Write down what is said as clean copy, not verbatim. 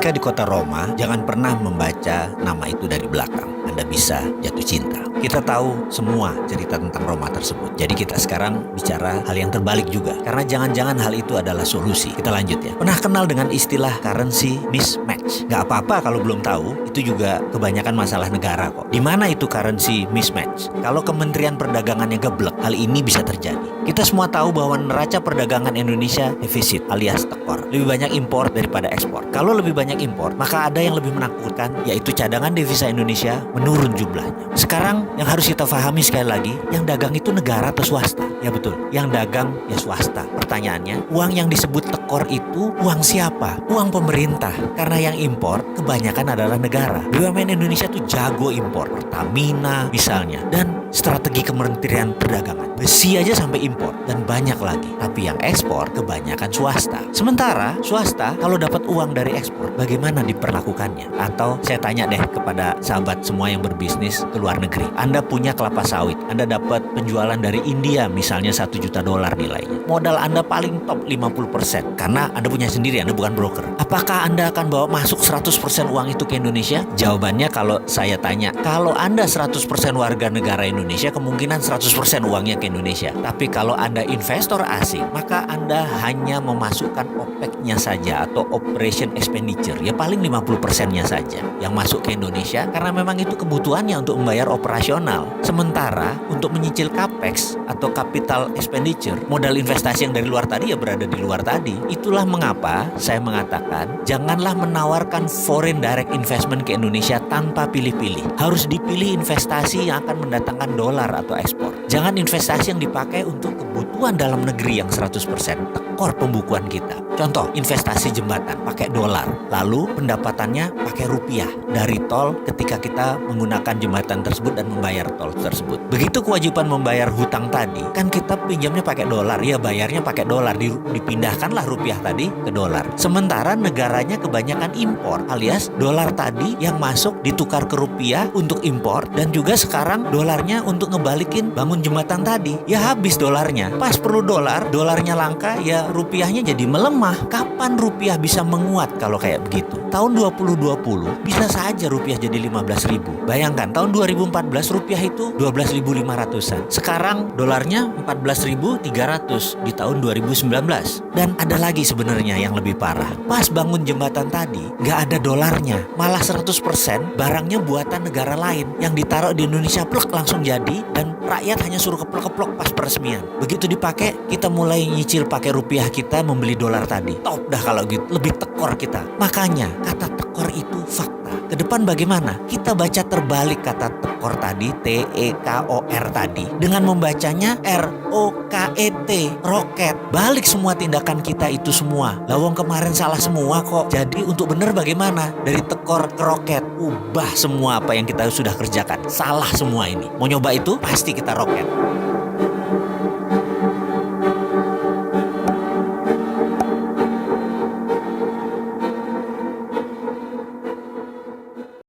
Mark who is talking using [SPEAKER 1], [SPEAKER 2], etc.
[SPEAKER 1] Ketika di kota Roma, jangan pernah membaca nama itu dari belakang. Anda bisa jatuh cinta. Kita tahu semua cerita tentang Roma tersebut. Jadi kita sekarang bicara hal yang terbalik juga. Karena jangan-jangan hal itu adalah solusi. Kita lanjut ya. Pernah kenal dengan istilah currency mismatch? Gak apa-apa kalau belum tahu. Itu juga kebanyakan masalah negara kok. Di mana itu currency mismatch? Kalau Kementerian Perdagangannya geblek, hal ini bisa terjadi. Kita semua tahu bahwa neraca perdagangan Indonesia defisit alias tekor. Lebih banyak impor daripada ekspor. Kalau lebih banyak impor, maka ada yang lebih menakutkan, yaitu cadangan devisa Indonesia menurun jumlahnya. Sekarang yang harus kita pahami sekali lagi, yang dagang itu negara atau swasta? Ya betul, yang dagang ya swasta. Pertanyaannya, uang yang disebut tekor itu uang siapa? Uang pemerintah. Karena yang impor kebanyakan adalah negara. BUMN Indonesia tuh jago impor. Pertamina misalnya. Dan strategi Kementerian Perdagangan. Besi aja sampai impor dan banyak lagi. Tapi yang ekspor kebanyakan swasta. Sementara swasta kalau dapat uang dari ekspor, bagaimana diperlakukannya? Atau saya tanya deh kepada sahabat semua yang berbisnis ke luar negeri. Anda punya kelapa sawit, Anda dapat penjualan dari India misalnya $1 juta nilainya. Modal Anda paling top 50% karena Anda punya sendiri, Anda bukan broker. Apakah Anda akan bawa masuk 100% uang itu ke Indonesia? Jawabannya kalau saya tanya, kalau Anda 100% warga negara Indonesia, kemungkinan 100% uangnya ke Indonesia. Tapi kalau Anda investor asing, maka Anda hanya memasukkan OPEX-nya saja atau operation expenditure, ya paling 50%-nya saja yang masuk ke Indonesia karena memang itu kebutuhannya untuk membayar operasional. Sementara untuk menyicil capex atau capital expenditure, modal investasi yang dari luar tadi ya berada di luar tadi. Itulah mengapa saya mengatakan janganlah menawarkan foreign direct investment ke Indonesia tanpa pilih-pilih. Harus dipilih investasi yang akan mendatangkan dolar atau ekspor. Jangan investasi yang dipakai untuk kebutuhan dalam negeri yang 100%. Tekor pembukuan kita. Contoh, investasi jembatan pakai dolar, lalu pendapatannya pakai rupiah dari tol ketika kita menggunakan jembatan tersebut dan membayar tol tersebut. Begitu kewajiban membayar hutang tadi, kan kita pinjamnya pakai dolar, ya bayarnya pakai dolar, dipindahkanlah rupiah tadi ke dolar. Sementara negaranya kebanyakan impor, alias dolar tadi yang masuk ditukar ke rupiah untuk impor, dan juga sekarang dolarnya untuk ngebalikin bangun jembatan tadi. Ya habis dolarnya. Pas perlu dolar, dolarnya langka, ya rupiahnya jadi melemah. Kapan rupiah bisa menguat kalau kayak begitu? Tahun 2020 bisa saja rupiah jadi 15.000. Bayangkan tahun 2014 rupiah itu 12.500-an. Sekarang dolarnya 14.300 di tahun 2019. Dan ada lagi sebenarnya yang lebih parah. Pas bangun jembatan tadi nggak ada dolarnya, malah 100% barangnya buatan negara lain yang ditaruh di Indonesia plek langsung jadi, dan rakyat hanya suruh keplok-keplok pas peresmian. Begitu dipakai, kita mulai nyicil pakai rupiah kita membeli dolar tadi. Top dah kalau gitu, lebih tekor kita. Makanya kata tekor itu fakta. Ke depan bagaimana? Kita baca terbalik kata tekor tadi, T-E-K-O-R tadi, dengan membacanya R-O-K-E-T, roket. Balik semua tindakan kita itu semua. Lawang kemarin salah semua kok. Jadi untuk benar bagaimana? Dari tekor ke roket, ubah semua apa yang kita sudah kerjakan. Salah semua ini. Mau nyoba itu? Pasti kita roket.